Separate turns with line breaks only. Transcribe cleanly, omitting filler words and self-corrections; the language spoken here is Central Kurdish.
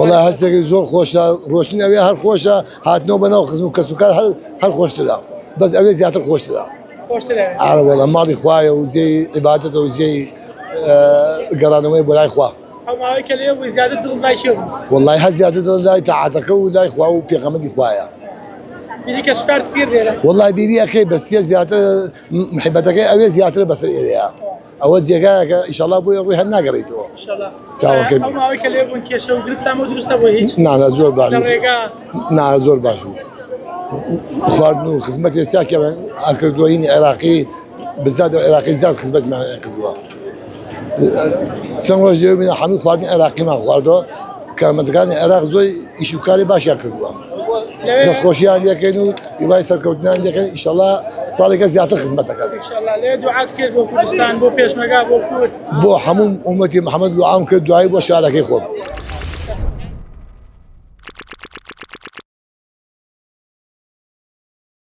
والله هسه زور خوشة روشين أوي هر خوشة هاتنو بنا وخزمو كسوكر هر خوش تلا بس أوي زيادة خوش تلا عارف والله ماضي خوايا وزي عبادته وزي قرانوي بولاي خوا
أما هيك اليوم وزيادة الله شو
والله هزيادة الله تعاتك ولا خوا وبيغمد خوايا
بيدك سكر كثير ديره
والله بيدي أخي بس هي زيادة محبتك أوي زيادة بس إليها أول جاك إن شاء الله أبوي يروح هنا قريته
إن شاء الله
سوا كده.
أما هيك اليوم كيشو قلت عمود درست أبوي هيك
نعم زور باشو
درجة
نعم زور باشو خاردنو خدمتي ساكن أكردوين عراقي بالذات عراقي زاد خدمت مع أكردوا سنوات جاي من حميد خاردن عراقي ما خاردو كان عراق زوي يشوكالي باش أكردوا بس خوشي عندي كانوا يبغى يسرقونا عندي كان إن شاء الله صار لك زيادة خدمتك
إن شاء الله ليه دعاء كثير بو كردستان بو بيش مقا بو كود
بو حموم أمتي محمد لو عام كدعاء بو شارك يخوب